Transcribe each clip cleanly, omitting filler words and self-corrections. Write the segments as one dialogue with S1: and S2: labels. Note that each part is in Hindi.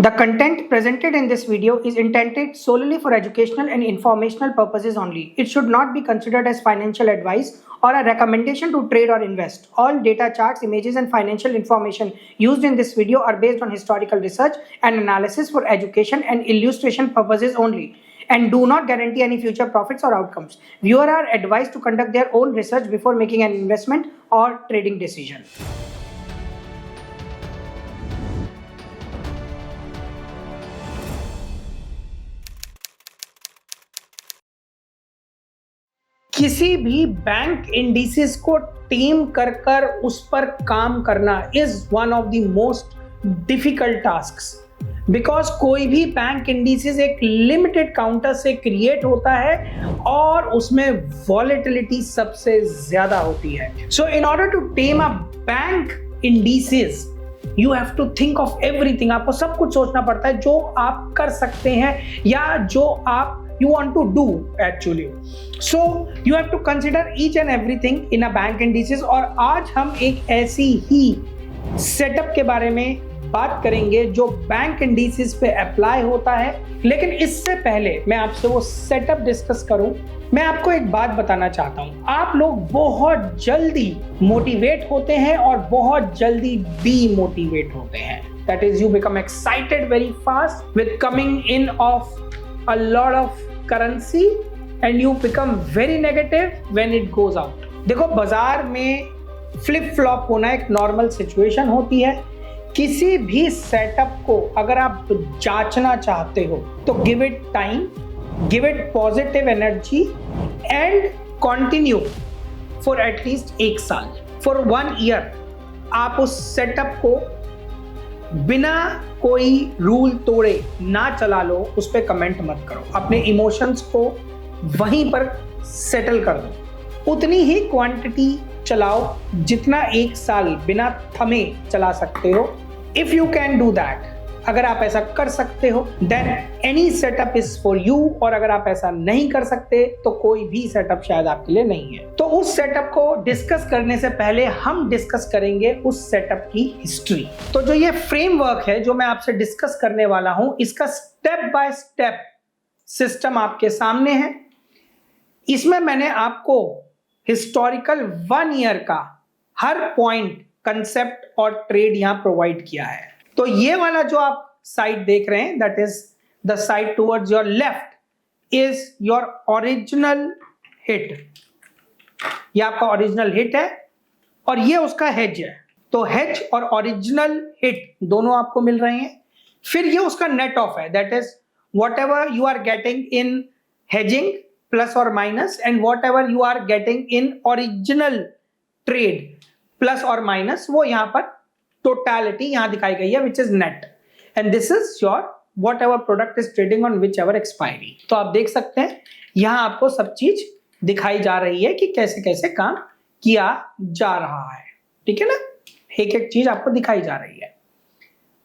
S1: The content presented in this video is intended solely for educational and informational purposes only. It should not be considered as financial advice or a recommendation to trade or invest. All data, charts, images, and financial information used in this video are based on historical research and analysis for education and illustration purposes only, and do not guarantee any future profits or outcomes. Viewers are advised to conduct their own research before making an investment or trading decision. किसी भी बैंक इंडिसेस को टीम कर कर उस पर काम करना is one of the most difficult tasks, because कोई भी बैंक इंडिसेस एक लिमिटेड काउंटर से क्रिएट होता है और उसमें वॉलेटिलिटी सबसे ज्यादा होती है. So in order to tame a bank indices you have to think of everything. आपको सब कुछ सोचना पड़ता है जो आप कर सकते हैं या जो आप you want to do actually. So you have to consider each and everything in a bank indices. और आज हम एक ऐसी ही सेटअप के बारे में बात करेंगे जो बैंक इंडिसेस पे अप्लाई होता है. लेकिन इससे पहले मैं आपसे वो सेटअप डिस्कस करूं, मैं आपको एक बात बताना चाहता हूं. आप लोग बहुत जल्दी मोटिवेट होते हैं और बहुत जल्दी डीमोटिवेट होते हैं. That is, you become excited very fast with coming in of a lot of currency and you become very negative when it goes out. देखो, बाजार में फ्लिप फ्लॉप होना एक नॉर्मल सिचुएशन होती है. किसी भी सेटअप को अगर आप जांचना चाहते हो तो give it time, give it positive energy and continue for at least 1 साल, फॉर 1 ईयर. आप उस सेटअप को बिना कोई रूल तोड़े ना चला लो, उस पर कमेंट मत करो. अपने इमोशंस को वहीं पर सेटल कर दो. उतनी ही क्वांटिटी चलाओ जितना 1 साल बिना थमे चला सकते हो. If you can do that, अगर आप ऐसा कर सकते हो then any setup is for you. और अगर आप ऐसा नहीं कर सकते तो कोई भी सेटअप शायद आपके लिए नहीं है. तो उस सेटअप को डिस्कस करने से पहले हम डिस्कस करेंगे उस सेटअप की हिस्ट्री. तो जो ये फ्रेमवर्क है जो मैं आपसे डिस्कस करने वाला हूं, इसका स्टेप बाय स्टेप सिस्टम आपके सामने है. इसमें मैंने आपको हिस्टोरिकल 1 ईयर का हर पॉइंट, कंसेप्ट और ट्रेड यहां प्रोवाइड किया है. तो ये वाला जो आप साइड देख रहे हैं, that is the side towards your left is your original hit. ये आपका ओरिजिनल हिट है और ये उसका हेज है. तो हेज और ओरिजिनल हिट दोनों आपको मिल रहे हैं. फिर ये उसका नेट ऑफ है, that is whatever you are getting in hedging plus और minus and whatever you are getting in original trade plus और माइनस, वो यहां पर टोटलिटी यहां दिखाई गई है, which is net. And this is your whatever product is trading on whichever expiry. तो आप देख सकते हैं यहां आपको सब चीज दिखाई जा रही है कि कैसे कैसे काम किया जा रहा है. ठीक है ना, एक एक चीज आपको दिखाई जा रही है.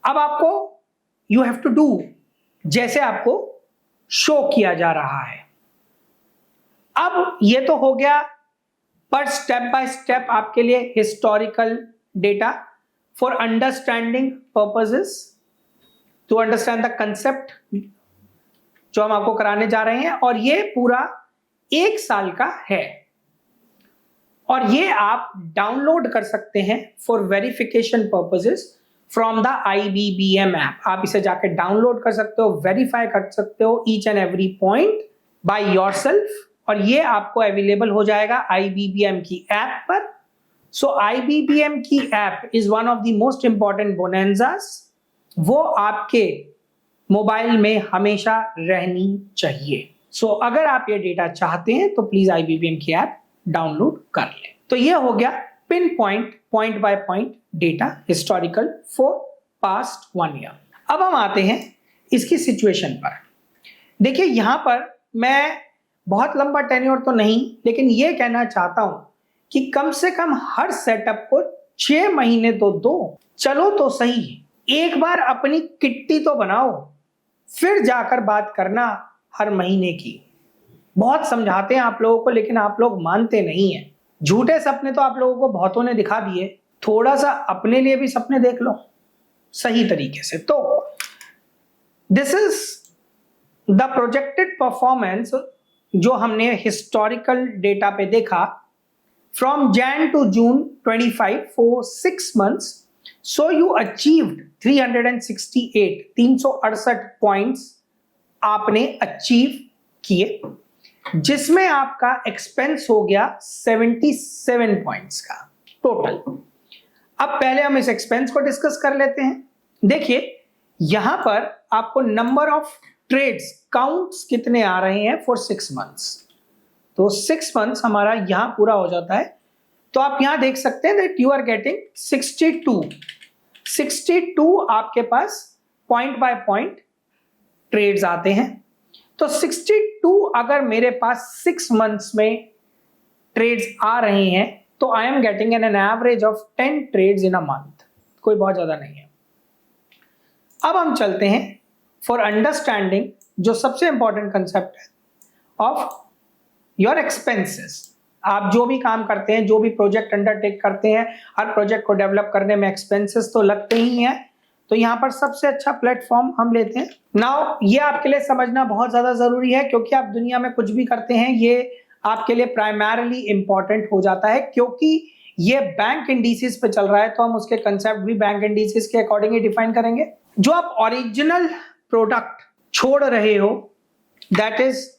S1: अब आपको यू हैव टू डू जैसे आपको शो किया जा रहा है. अब ये तो हो गया पर स्टेप बाय स्टेप आपके लिए historical data for understanding purposes, to understand the concept जो हम आपको कराने जा रहे हैं. और ये पूरा 1 साल का है और ये आप डाउनलोड कर सकते हैं for verification purposes from the IBBM app. आप इसे जाके डाउनलोड कर सकते हो, वेरीफाई कर सकते हो each and every point by yourself. और ये आपको अवेलेबल हो जाएगा IBBM की ऐप पर. सो IBBM की app is one of the most important bonanzas. वो आपके मोबाइल में हमेशा रहनी चाहिए. सो अगर आप ये डेटा चाहते हैं तो प्लीज IBBM की ऐप डाउनलोड कर लें. तो ये हो गया pin point, point by point data historical for past 1 year. अब हम आते हैं इसकी सिचुएशन पर. देखिए, यहां पर मैं बहुत लंबा टेन्योर तो नहीं, लेकिन ये कहना चाहता हूं कि कम से कम हर सेटअप को 6 महीने तो दो. चलो तो सही, एक बार अपनी किट्टी तो बनाओ, फिर जाकर बात करना हर महीने की. बहुत समझाते हैं आप लोगों को, लेकिन आप लोग मानते नहीं हैं. झूठे सपने तो आप लोगों को बहुतों ने दिखा दिए, थोड़ा सा अपने लिए भी सपने देख लो सही तरीके से. तो this is the projected performance जो हमने हिस्टोरिकल डेटा पे देखा from Jan to June 25 for 6 months. So you achieved 368 points आपने अचीव किए, जिसमें आपका एक्सपेंस हो गया 77 पॉइंट्स का टोटल। अब पहले हम इस एक्सपेंस को डिस्कस कर लेते हैं। देखिए यहां पर आपको नंबर ऑफ ट्रेड्स काउंट्स कितने आ रहे हैं फॉर 6 months। तो 6 months हमारा यहां पूरा हो जाता है। तो आप यहां देख सकते हैं दैट यू आर गेटिंग 62 आपके पास पॉइंट बाय पॉइंट ट्रेड्स आते हैं। तो 62 अगर मेरे पास 6 months में ट्रेड्स आ रहे हैं तो I am getting an average of 10 trades in a month, कोई बहुत ज्यादा नहीं है। अब हम चलते हैं फॉर अंडरस्टैंडिंग जो सबसे इंपॉर्टेंट कंसेप्ट है ऑफ योर एक्सपेंसेस। आप जो भी काम करते हैं, जो भी प्रोजेक्ट अंडरटेक करते हैं, हर प्रोजेक्ट को डेवलप करने में एक्सपेंसेस तो लगते ही हैं। तो यहाँ पर सबसे अच्छा प्लेटफॉर्म हम लेते हैं। नाउ ये आपके लिए समझना बहुत ज्यादा जरूरी है, क्योंकि आप दुनिया में कुछ भी करते हैं ये आपके लिए प्राइमरली इंपॉर्टेंट हो जाता है, क्योंकि ये बैंक इंडिसेस पे चल रहा है। तो हम उसके कंसेप्ट भी बैंक इंडिसेस के अकॉर्डिंग ही डिफाइन करेंगे। जो आप ओरिजिनल प्रोडक्ट छोड़ रहे हो that is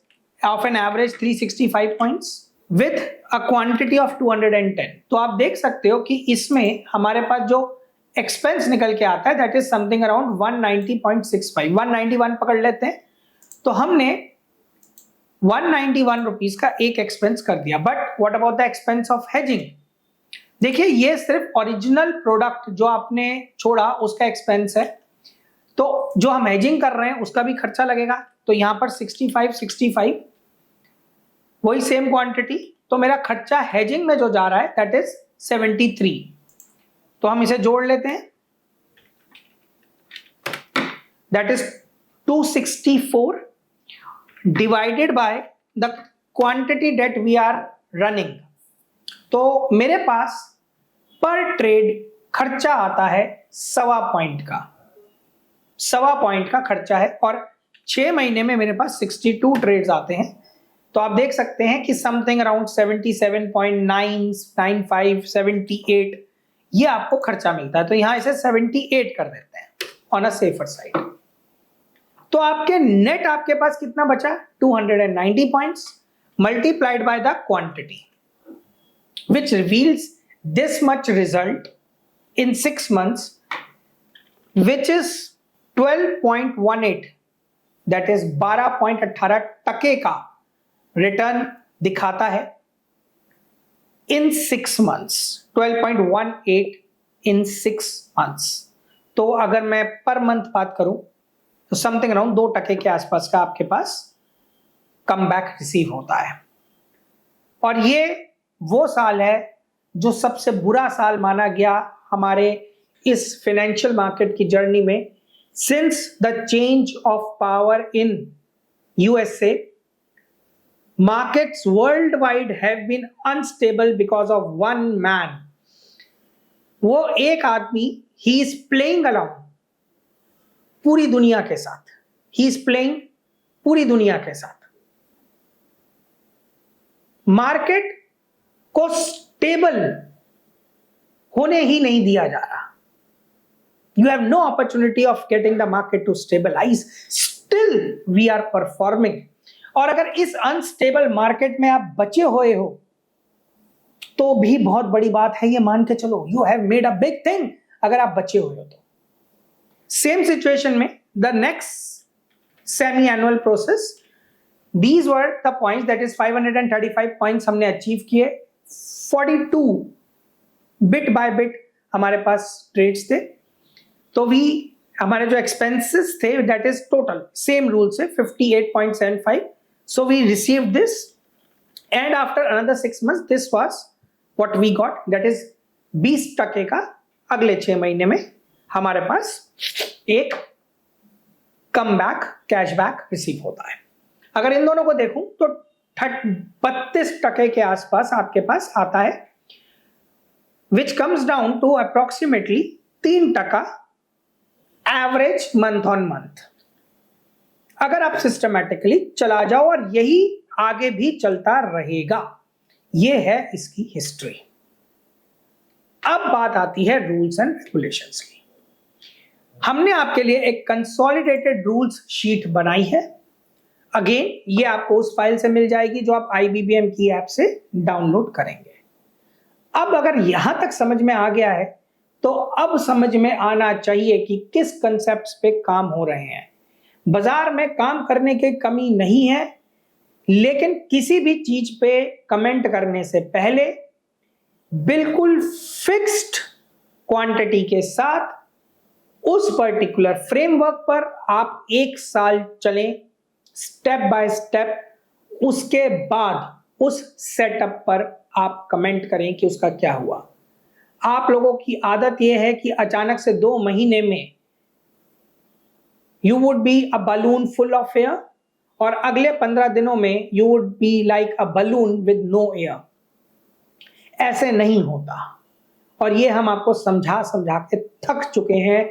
S1: of an average 365 points with a quantity of 210। तो आप देख सकते हो कि इसमें हमारे पास जो एक्सपेंस निकल के आता है दैट इज समथिंग अराउंड 190.65, 191 पकड़ लेते हैं। तो हमने 191 रुपीज का एक एक्सपेंस कर दिया। But what about the expense of hedging? देखिए ये सिर्फ ओरिजिनल प्रोडक्ट जो आपने छोड़ा उसका एक्सपेंस है। तो जो हम हेजिंग कर रहे हैं उसका भी खर्चा लगेगा। तो यहां पर 65 वही सेम क्वांटिटी। तो मेरा खर्चा हेजिंग में जो जा रहा है दैट इज 73। तो हम इसे जोड़ लेते हैं, that is 264 divided by the quantity that we are running. तो मेरे पास पर ट्रेड खर्चा आता है 1.25 पॉइंट का, 1.25 पॉइंट का खर्चा है। और 6 महीने में मेरे पास 62 ट्रेड्स आते हैं। तो आप देख सकते हैं कि समथिंग अराउंड 77.995 78 ये आपको खर्चा मिलता है। तो यहां इसे 78 कर देते हैं ऑन अ सेफर साइड। तो आपके नेट आपके पास कितना बचा? 290 points multiplied by the quantity which reveals this much result in 6 months, which is 12.18, that is 12.18% का रिटर्न दिखाता है इन 6 months, 12.18 इन 6 months। तो अगर मैं पर मंथ बात करूं तो समथिंग अराउंड 2% के आसपास का आपके पास कम बैक रिसीव होता है। और ये वो साल है जो सबसे बुरा साल माना गया हमारे इस फाइनेंशियल मार्केट की जर्नी में। Since the change of power in USA, markets worldwide have been unstable because of one man. वो एक आदमी, he is playing along पूरी दुनिया के साथ, he is playing पूरी दुनिया के साथ। मार्केट को स्टेबल होने ही नहीं दिया जा रहा। You have no opportunity of getting the market to stabilize. Still we are performing. और अगर इस अनस्टेबल मार्केट में आप बचे हुए हो तो भी बहुत बड़ी बात है, ये मान के चलो you have made a big thing अगर आप बचे हुए हो तो। सेम सिचुएशन में the next semi annual process, these were the points, that is 535 points हमने अचीव किए। 42 बिट बाय बिट हमारे पास ट्रेड्स थे। तो हमारे जो एक्सपेंसेस थे that is total same rule से 58.75। So we received this, and after another 6 months, this was what we got. That is 20% का अगले 6 महीने में हमारे पास एक कम बैक कैशबैक रिसीव होता है। अगर इन दोनों को देखूं तो 32% के आसपास आपके पास आता है, which comes down to approximately 3% average month on month. अगर आप सिस्टमैटिकली चला जाओ, और यही आगे भी चलता रहेगा। यह है इसकी हिस्ट्री। अब बात आती है रूल्स एंड रेगुलेशंस की। हमने आपके लिए एक कंसोलिडेटेड रूल्स शीट बनाई है। अगेन ये आपको उस फाइल से मिल जाएगी जो आप IBBM की ऐप से डाउनलोड करेंगे। अब अगर यहां तक समझ में आ गया है तो अब समझ में आना चाहिए कि किस कंसेप्ट्स पे काम हो रहे हैं। बाजार में काम करने की कमी नहीं है, लेकिन किसी भी चीज पे कमेंट करने से पहले बिल्कुल फिक्स्ड क्वांटिटी के साथ उस पर्टिकुलर फ्रेमवर्क पर आप 1 साल चलें, स्टेप बाय स्टेप। उसके बाद उस सेटअप पर आप कमेंट करें कि उसका क्या हुआ। आप लोगों की आदत यह है कि अचानक से 2 महीने में you would be a balloon full of air, और अगले 15 दिनों में you would be like a balloon with no air. ऐसे नहीं होता, और ये हम आपको समझा समझा के थक चुके हैं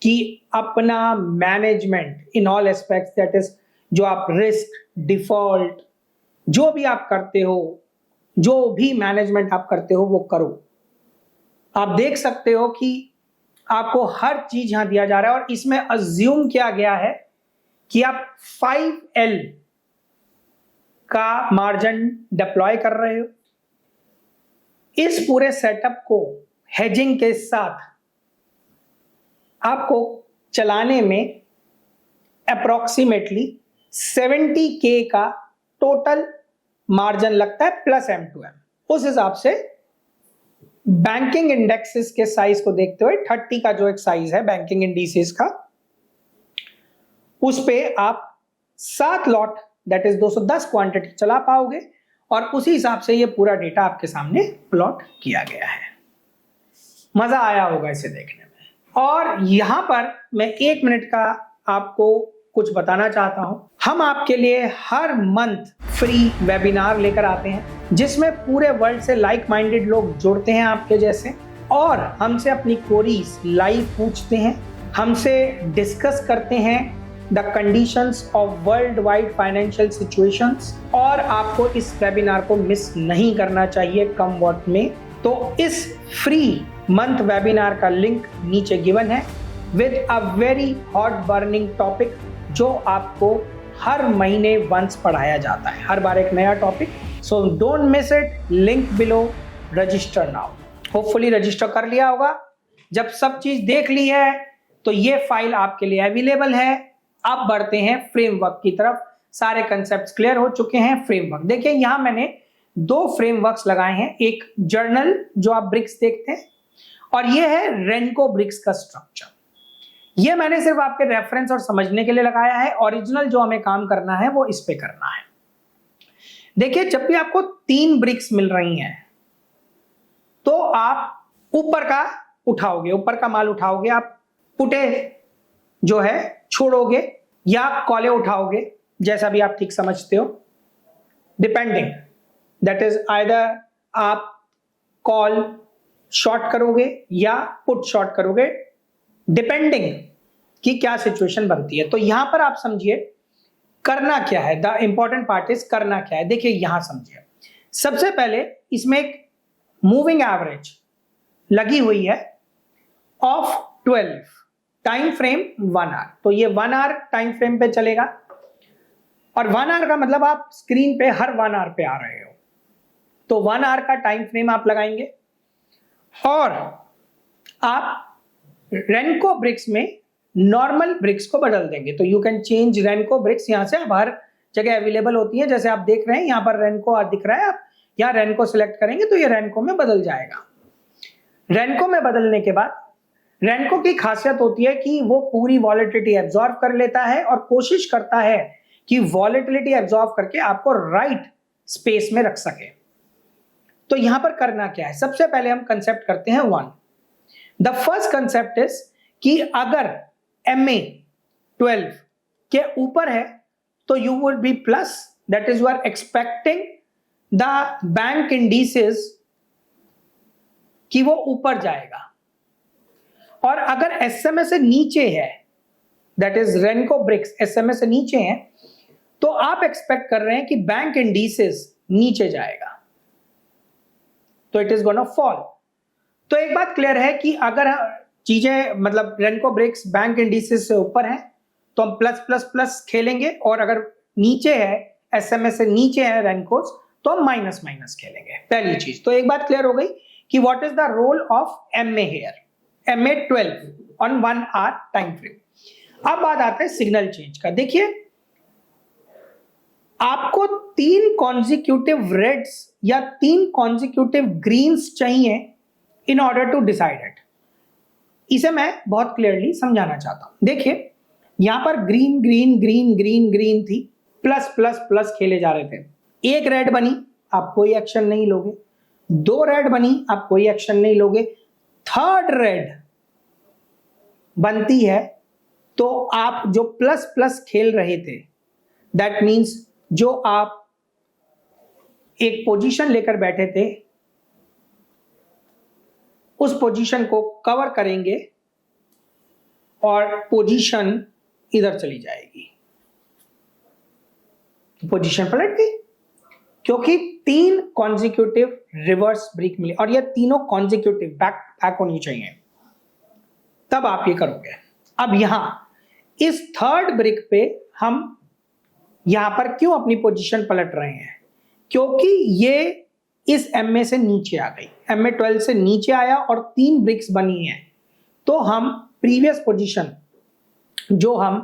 S1: कि अपना management in all aspects, that is जो आप रिस्क, डिफॉल्ट, जो भी आप करते हो, जो भी मैनेजमेंट आप करते हो वो करो। आप देख सकते हो कि आपको हर चीज यहां दिया जा रहा है, और इसमें अज्यूम किया गया है कि आप 5L का मार्जिन डिप्लॉय कर रहे हो। इस पूरे सेटअप को हेजिंग के साथ आपको चलाने में अप्रोक्सीमेटली 70K का टोटल मार्जिन लगता है प्लस M2M। उस हिसाब से बैंकिंग इंडेक्सेस के साइज को देखते हुए 30 का जो एक साइज है बैंकिंग इंडिसेस का, उस पे आप 7 लॉट दैट इज 210 क्वांटिटी चला पाओगे, और उसी हिसाब से ये पूरा डेटा आपके सामने प्लॉट किया गया है। मजा आया होगा इसे देखने में। और यहां पर मैं 1 मिनट का आपको कुछ बताना चाहता हूं। हम आपके लिए हर मंथ फ्री वेबिनार लेकर आते हैं, जिसमें पूरे वर्ल्ड से लाइक माइंडेड लोग जुड़ते हैं आपके जैसे, और हमसे अपनी क्वेरीज लाइव पूछते हैं, हमसे डिस्कस करते हैं the conditions of world wide financial situations. और आपको इस वेबिनार को मिस नहीं करना चाहिए कम वक्त में। तो इस फ्री मंथ वेबिनार का लिंक नीचे गिवन है with a very hot burning topic, जो आपको हर महीने वंस पढ़ाया जाता है, हर बार एक नया topic. So don't miss it, link below, register now. Hopefully register कर लिया होगा। जब सब चीज देख ली है तो ये फाइल आपके लिए अवेलेबल है। अब बढ़ते हैं फ्रेमवर्क की तरफ। सारे कंसेप्ट्स क्लियर हो चुके हैं। फ्रेमवर्क देखिए, यहां मैंने 2 फ्रेमवर्क्स लगाए हैं। एक जर्नल जो आप ब्रिक्स देखते हैं, और ये है रेनको ब्रिक्स का स्ट्रक्चर। ये मैंने सिर्फ आपके रेफरेंस और समझने के लिए लगाया है। ओरिजिनल जो हमें काम करना है वो इस पे करना है। देखिए, जब भी आपको 3 ब्रिक्स मिल रही हैं तो आप ऊपर का उठाओगे, ऊपर का माल उठाओगे, आप पुटे जो है छोड़ोगे, या कॉले उठाओगे, जैसा भी आप ठीक समझते हो, डिपेंडिंग। दैट इज आइदर आप कॉल शॉर्ट करोगे या पुट शॉर्ट करोगे, डिपेंडिंग कि क्या सिचुएशन बनती है। तो यहां पर आप समझिए करना क्या है। द इंपॉर्टेंट पार्ट इज करना क्या है। देखिए यहां समझिए, सबसे पहले इसमें एक मूविंग एवरेज लगी हुई है ऑफ 12, टाइम फ्रेम 1 आवर। तो ये 1 आवर टाइम फ्रेम पे चलेगा, और 1 आवर का मतलब आप स्क्रीन पे हर 1 आवर पे आ रहे हो, तो 1 आवर का टाइम फ्रेम आप लगाएंगे। और आप रेनको ब्रिक्स में नॉर्मल ब्रिक्स को बदल देंगे। तो यू कैन चेंज रेनको ब्रिक्स, यहां से अब हर जगह अवेलेबल होती है। जैसे आप देख रहे हैं यहां पर रेनको दिख रहा है, आप यहां रेनको सिलेक्ट करेंगे तो ये रेनको में बदल जाएगा। रेनको में बदलने के बाद रेनको की खासियत होती है कि वो पूरी वॉलेटिलिटी एब्जॉर्ब कर लेता है, और कोशिश करता है कि वॉलेटिलिटी एब्जॉर्ब करके आपको राइट स्पेस में रख सके। तो यहां पर करना क्या है, सबसे पहले हम कंसेप्ट करते हैं 1। द फर्स्ट कंसेप्ट इज कि अगर MA 12 के ऊपर है तो you would be plus, that is you are expecting the bank indices कि वो ऊपर जाएगा। और अगर SMA से नीचे है दैट इज रेनको ब्रिक्स SMA से नीचे हैं, तो आप एक्सपेक्ट कर रहे हैं कि बैंक इंडिसेस नीचे जाएगा, तो इट इज गोना फॉल। तो एक बात क्लियर है कि अगर चीजें मतलब रेनको ब्रिक्स बैंक इंडिसेस से ऊपर हैं तो हम प्लस प्लस प्लस खेलेंगे, और अगर नीचे है SMA से नीचे है रेनकोस तो हम माइनस माइनस खेलेंगे, पहली चीज। तो एक बात क्लियर हो गई कि what is the role of MA here, MA 12 on 1 hour time frame. अब बात आता है सिग्नल चेंज का। देखिए आपको 3 कॉन्जिक्यूटिव रेड्स या 3 कॉन्जिक्यूटिव ग्रीन्स चाहिए in order to decide it. इसे मैं बहुत क्लियरली समझाना चाहता हूं। देखिए यहां पर green green green green green थी, प्लस प्लस प्लस खेले जा रहे थे। एक रेड बनी, आप कोई एक्शन नहीं लोगे। 2 रेड बनी, आप कोई एक्शन नहीं लोगे। 3rd रेड बनती है तो आप जो प्लस प्लस खेल रहे थे, दैट मीन्स जो आप एक पोजीशन लेकर बैठे थे उस पोजीशन को कवर करेंगे और पोजीशन इधर चली जाएगी, पोजीशन पलट गई क्योंकि 3 कॉन्जिक्यूटिव रिवर्स ब्रेक मिले और ये तीनों कॉन्जिक्यूटिव बैक होनी चाहिए, तब आप ये करोगे। अब यहां इस 3rd ब्रेक पे हम यहां पर क्यों अपनी पोजीशन पलट रहे हैं, क्योंकि ये इस MA से नीचे आ गई, MA 12 से नीचे आया और 3 ब्रिक्स बनी है, तो हम प्रीवियस पोजीशन जो हम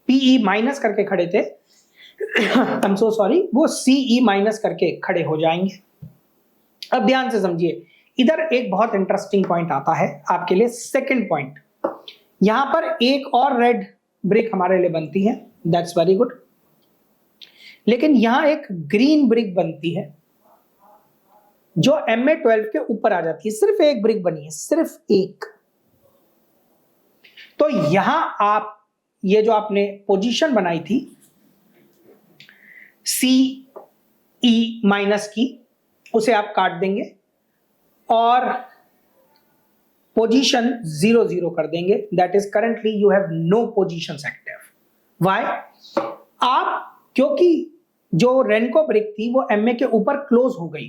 S1: PE माइनस करके खड़े थे आई एम सो सॉरी, वो CE माइनस करके खड़े हो जाएंगे। अब ध्यान से समझिए, इधर एक बहुत इंटरेस्टिंग पॉइंट आता है आपके लिए, सेकंड पॉइंट। यहां पर एक और रेड ब्रिक हमारे लिए बनती है, दैट्स वेरी गुड, लेकिन यहां एक ग्रीन ब्रिक बनती है जो MA 12 के ऊपर आ जाती है। सिर्फ एक ब्रिक बनी है, सिर्फ एक। तो यहां आप ये जो आपने पोजीशन बनाई थी CE माइनस की, उसे आप काट देंगे और पोजीशन 0 0 कर देंगे। That is currently you have no position active. Why? आप क्योंकि जो रेनको ब्रिक थी वो MA के ऊपर क्लोज हो गई,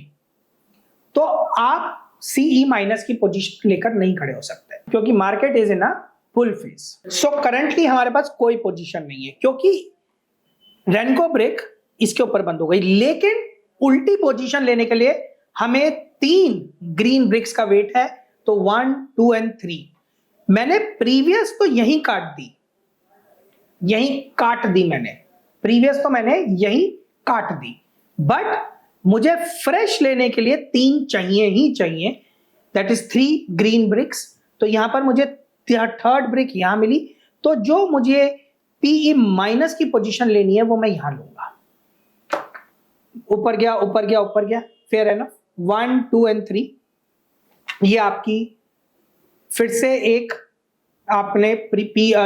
S1: तो आप CE माइनस की पोजीशन लेकर नहीं खड़े हो सकते क्योंकि market is in a full phase. So currently हमारे पास कोई पोजीशन नहीं है क्योंकि रेनको ब्रिक इसके ऊपर बंद हो गई, लेकिन उल्टी पोजीशन लेने के लिए हमें 3 ग्रीन ब्रिक्स का वेट है, तो 1 2 एंड 3। मैंने प्रीवियस तो यही काट दी, यही काट दी मैंने, प्रीवियस तो मैंने यही काट दी, बट मुझे फ्रेश लेने के लिए 3 चाहिए ही चाहिए, दैट इज 3 ग्रीन ब्रिक्स। तो यहां पर मुझे 3rd ब्रिक यहां मिली, तो जो मुझे PE माइनस की पोजीशन लेनी है वो मैं यहां लूंगा। ऊपर गया ऊपर गया ऊपर गया, फेयर है ना। 1 2 एंड 3 ये आपकी फिर से एक आपने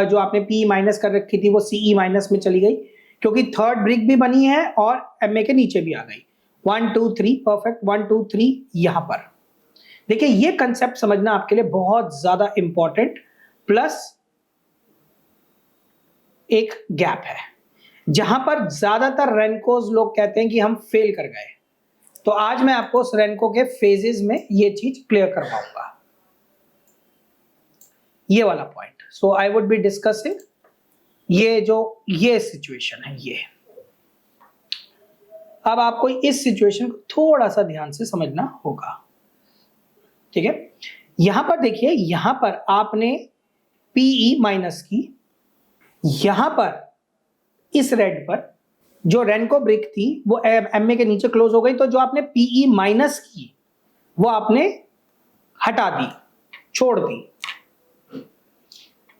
S1: जो आपने PE माइनस कर रखी थी वो CE माइनस में चली गई क्योंकि 3rd ब्रिक भी बनी है और MA के नीचे भी आ गई। 1 2 3 परफेक्ट, 1 2 3 यहां पर। देखिए ये कंसेप्ट समझना आपके लिए बहुत ज्यादा इंपॉर्टेंट, प्लस एक गैप है जहां पर ज्यादातर रेनकोज लोग कहते हैं कि हम फेल कर गए, तो आज मैं आपको उस रेनको के फेजेस में ये चीज क्लियर करवाऊंगा, ये वाला point. So I would be discussing ये सिचुएशन है ये। अब आपको इस सिचुएशन को थोड़ा सा ध्यान से समझना होगा, ठीक है। यहां पर देखिए, यहां पर आपने PE माइनस की, यहां पर इस रेड पर जो रेनको ब्रिक थी वो MA के नीचे क्लोज हो गई, तो जो आपने PE माइनस की वो आपने हटा दी, छोड़ दी।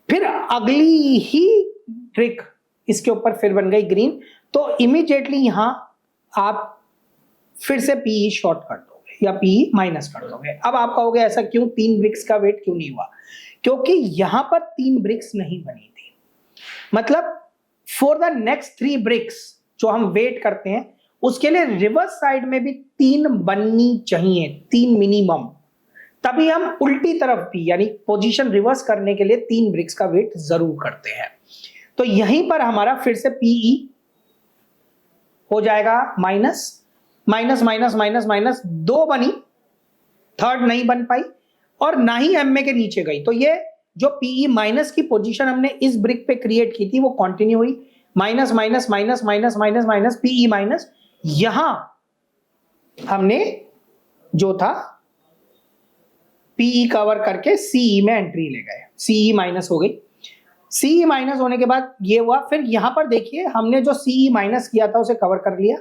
S1: फिर अगली ही ब्रिक इसके ऊपर फिर बन गई ग्रीन, तो इमीडिएटली यहां आप फिर से PE शॉर्ट कर दोगे या PE माइनस कर दोगे। अब आप कहोगे ऐसा क्यों, 3 ब्रिक्स का वेट क्यों नहीं हुआ? क्योंकि यहां पर 3 ब्रिक्स नहीं बनी थी, मतलब फॉर द नेक्स्ट 3 ब्रिक्स जो हम वेट करते हैं उसके लिए रिवर्स साइड में भी 3 बननी चाहिए, 3 मिनिमम। तभी हम उल्टी तरफ भी यानी पोजीशन रिवर्स करने के लिए 3 ब्रिक्स का वेट जरूर करते हैं। तो यहीं पर हमारा फिर से पीई हो जाएगा minus minus minus minus minus, 2 बनी, थर्ड नहीं बन पाई और ना ही एमए के नीचे गई। तो ये जो पीई माइनस की पोजीशन हमने इस ब्रिक पे क्रिएट की थी वो कंटिन्यू हुई, minus minus minus minus minus minus PE minus. यहां हमने जो था पीई कवर करके सीई में एंट्री ले गए, सीई माइनस हो गई। सीई माइनस होने के बाद ये हुआ, फिर यहां पर देखिए हमने जो सीई माइनस किया था उसे कवर कर लिया,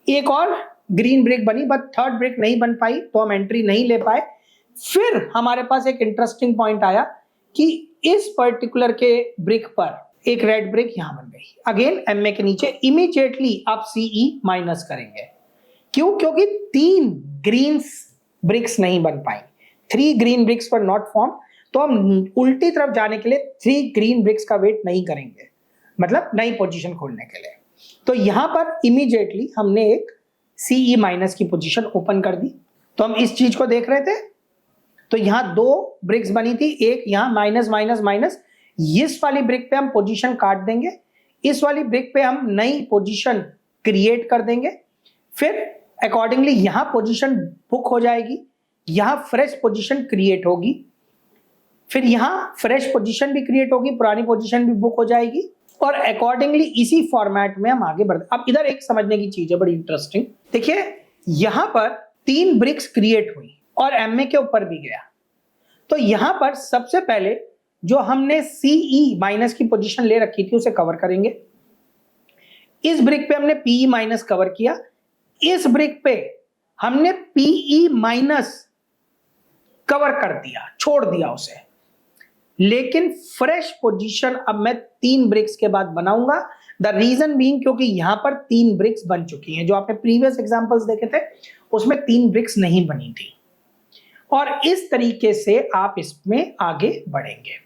S1: एक और ग्रीन ब्रिक बनी बट थर्ड ब्रिक नहीं बन पाई तो हम एंट्री नहीं ले पाए। फिर हमारे पास एक इंटरेस्टिंग पॉइंट आया कि इस पर्टिकुलर के ब्रिक पर एक रेड ब्रिक यहां बन गई, अगेन एमए के नीचे, इमीडिएटली आप सीई माइनस करेंगे। क्यों? क्योंकि 3 ग्रीन ब्रिक्स नहीं बन पाई, 3 ग्रीन ब्रिक्स पर नॉट फॉर्म, तो हम उल्टी तरफ जाने के लिए 3 ग्रीन ब्रिक्स का वेट नहीं करेंगे, मतलब नई पोजीशन खोलने के लिए। तो यहां पर इमीडिएटली हमने एक सीई माइनस की पोजीशन ओपन कर दी। तो हम इस चीज को देख रहे थे, तो यहां 2 ब्रिक्स बनी थी, एक यहां माइनस माइनस माइनस, इस वाली ब्रिक पे हम पोजीशन काट देंगे, इस वाली ब्रिक पे हम नई पोजीशन क्रिएट कर देंगे, फिर अकॉर्डिंगली यहां पोजीशन बुक हो जाएगी, यहां फ्रेश पोजीशन क्रिएट होगी, फिर यहां फ्रेश पोजीशन भी क्रिएट होगी, पुरानी पोजीशन भी बुक हो जाएगी और अकॉर्डिंगली इसी फॉर्मेट में हम आगे बढ़ते। अब इधर एक समझने की चीज है बड़ी इंटरेस्टिंग, देखिए यहां पर 3 ब्रिक्स क्रिएट हुई और एमए के ऊपर भी गया। तो यहां पर सबसे पहले जो हमने सीई माइनस की पोजीशन ले रखी थी उसे कवर करेंगे। इस ब्रिक पे हमने पीई माइनस कवर किया, इस ब्रिक पे हमने पीई माइनस कवर कर दिया, छोड़ दिया उसे, लेकिन फ्रेश पोजीशन अब मैं 3 ब्रिक्स के बाद बनाऊंगा। द रीजन बीइंग क्योंकि यहां पर 3 ब्रिक्स बन चुकी हैं, जो आपने प्रीवियस एग्जांपल्स देखे थे उसमें 3 ब्रिक्स नहीं बनी थी, और इस तरीके से आप इसमें आगे बढ़ेंगे।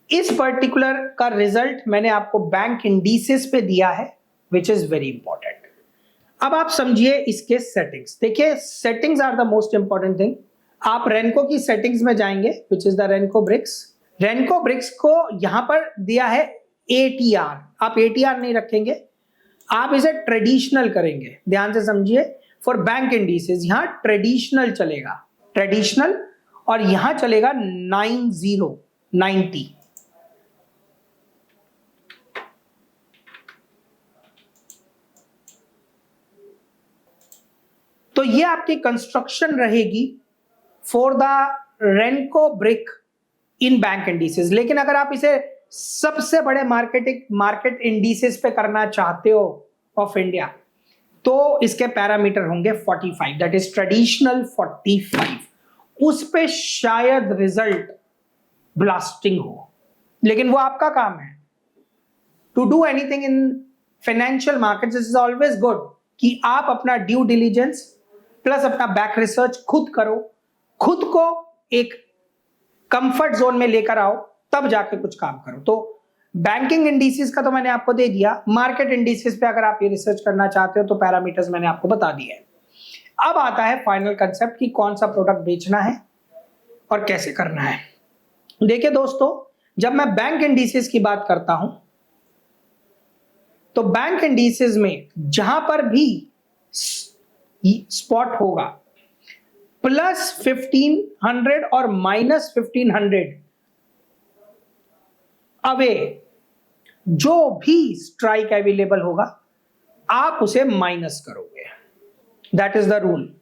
S1: इस पर्टिकुलर का रिजल्ट मैंने आपको बैंक इंडिसेस पे दिया है, विच इज वेरी इंपॉर्टेंट। अब आप समझिए इसके सेटिंग्स, देखिए settings are the most important thing. आप रेनको की सेटिंग्स में जाएंगे, which is the Renko bricks. Renko bricks को यहां पर दिया है एटीआर, आप एटीआर नहीं रखेंगे, आप इसे ट्रेडिशनल करेंगे, ध्यान से समझिए। फॉर बैंक इंडिसेस यहां ट्रेडिशनल चलेगा, ट्रेडिशनल, और यहां चलेगा 90। तो ये आपकी कंस्ट्रक्शन रहेगी for the Renko brick in bank indices. लेकिन अगर आप इसे सबसे बड़े मार्केट इंडिसेस पे करना चाहते हो ऑफ इंडिया, तो इसके पैरामीटर होंगे 45, दैट इज ट्रेडिशनल 45। उस पे शायद रिजल्ट ब्लास्टिंग हो, लेकिन वो आपका काम है। To do anything in financial markets is always good कि आप अपना ड्यू डिलीजेंस प्लस अपना बैक रिसर्च खुद करो, खुद को एक कंफर्ट जोन में लेकर आओ, तब जाके कुछ काम करो। तो बैंकिंग इंडिसेस का तो मैंने आपको दे दिया, मार्केट इंडिसेस पे अगर आप ये रिसर्च करना चाहते हो तो पैरामीटर्स मैंने आपको बता दिए। अब आता है फाइनल कंसेप्ट कि कौन सा प्रोडक्ट बेचना है और कैसे करना है। देखिए दोस्तों, जब मैं बैंक इंडिसेस की बात करता हूं तो बैंक इंडिसेस में जहां पर भी स्पॉट होगा प्लस 1500 और माइनस 1500 अवे, जो भी स्ट्राइक अवेलेबल होगा आप उसे माइनस करोगे, दैट इज द रूल।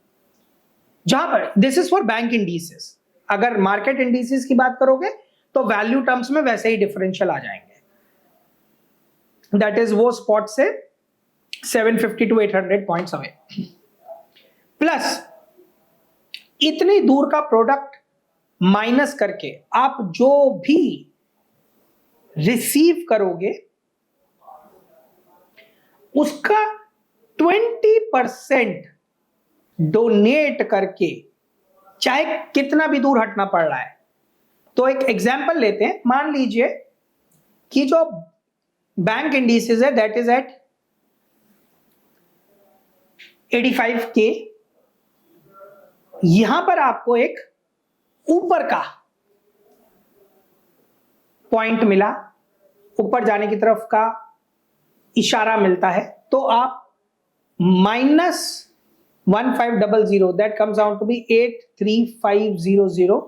S1: जहां पर this is for bank indices, अगर मार्केट इंडिसेस की बात करोगे तो वैल्यू टर्म्स में वैसे ही डिफरेंशियल आ जाएंगे, दैट इज वो स्पॉट से 750 to 800 पॉइंट्स अवे, प्लस इतनी दूर का प्रोडक्ट माइनस करके आप जो भी रिसीव करोगे उसका 20% डोनेट करके, चाहे कितना भी दूर हटना पड़ रहा है। तो एक एग्जांपल लेते हैं, मान लीजिए कि जो बैंक इंडिसेस है दैट इज एट 85K यहां पर आपको एक ऊपर का पॉइंट मिला, ऊपर जाने की तरफ का इशारा मिलता है, तो आप -1500 that comes out to be 83500,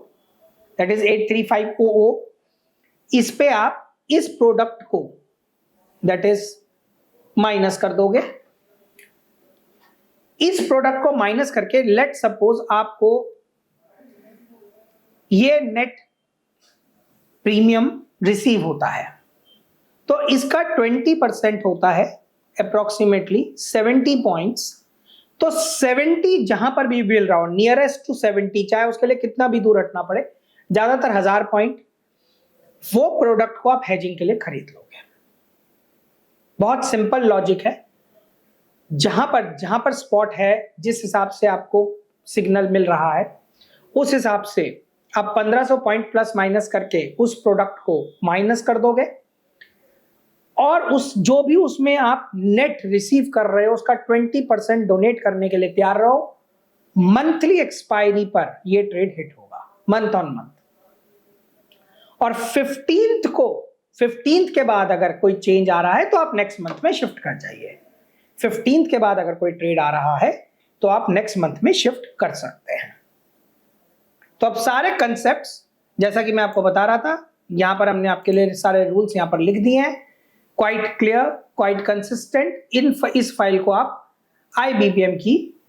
S1: that is 83500। इस पे आप इस प्रोडक्ट को दैट इज माइनस कर दोगे। इस प्रोडक्ट को माइनस करके लेट सपोज आपको ये नेट प्रीमियम रिसीव होता है, तो इसका 20% होता है अप्रोक्सीमेटली 70 पॉइंट्स। तो 70 जहां पर भी मिल रहा हो, नियरेस्ट टू 70, चाहे उसके लिए कितना भी दूर हटना पड़े, ज्यादातर 1000 पॉइंट, वो प्रोडक्ट को आप हेजिंग के लिए खरीद लोगे। बहुत सिंपल लॉजिक है। जहां पर स्पॉट है, जिस हिसाब से आपको सिग्नल मिल रहा है, उस हिसाब से आप 1500 पॉइंट प्लस माइनस करके उस प्रोडक्ट को माइनस कर दोगे, और उस जो भी उसमें आप नेट रिसीव कर रहे हो उसका 20% डोनेट करने के लिए तैयार रहो। मंथली एक्सपायरी पर ये ट्रेड हिट होगा, मंथ ऑन मंथ। और 15th के बाद अगर कोई चेंज आ रहा है तो आप नेक्स्ट मंथ में शिफ्ट कर जाइए। 15th के बाद अगर कोई ट्रेड आ रहा है तो आप नेक्स्ट मंथ में शिफ्ट कर सकते हैं। तो अब सारे कंसेप्ट्स जैसा कि मैं आपको बता रहा था, यहां पर हमने आपके लिए सारे रूल्स यहां पर लिख दिए हैं, क्वाइट क्लियर, क्वाइट कंसिस्टेंट। इस फाइल को आप IBPM की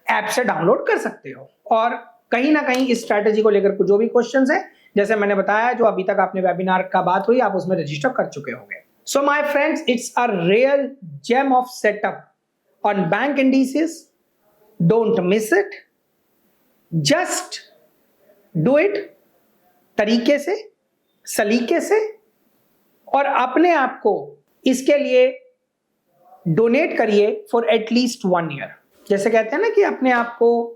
S1: ऐप से डाउनलोड कर सकते हो, और कहीं ना कहीं इस स्ट्रैटेजी को लेकर जो भी क्वेश्चंस है, जैसे मैंने बताया, जो अभी तक आपने वेबिनार का बात हुई, आप उसमें रजिस्टर कर चुके होंगे। So my friends, it's a real gem of setup on bank indices. Don't miss it, just do it तरीके से, सलीके से, और अपने आप को इसके लिए डोनेट करिए फॉर एटलीस्ट 1 ईयर। जैसे कहते हैं ना कि अपने आप को,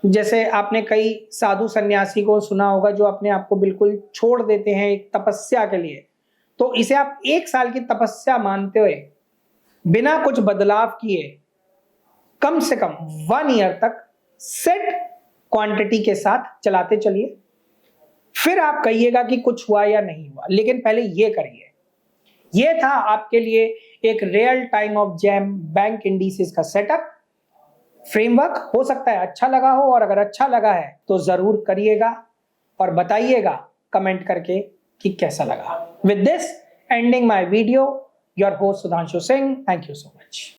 S1: जैसे आपने कई साधु सन्यासी को सुना होगा जो अपने आप को बिल्कुल छोड़ देते हैं एक तपस्या के लिए, तो इसे आप 1 साल की तपस्या मानते हुए बिना कुछ बदलाव किए कम से कम 1 ईयर तक सेट क्वांटिटी के साथ चलाते चलिए। फिर आप कहिएगा कि कुछ हुआ या नहीं हुआ, लेकिन पहले ये करिए। ये था आपके लिए एक real time of gem bank indices का सेटअप फ्रेमवर्क। हो सकता है अच्छा लगा हो, और अगर अच्छा लगा है तो जरूर करिएगा और बताइएगा कमेंट करके कि कैसा लगा। With this ending my video, your host Sudhanshu Singh, thank you so much.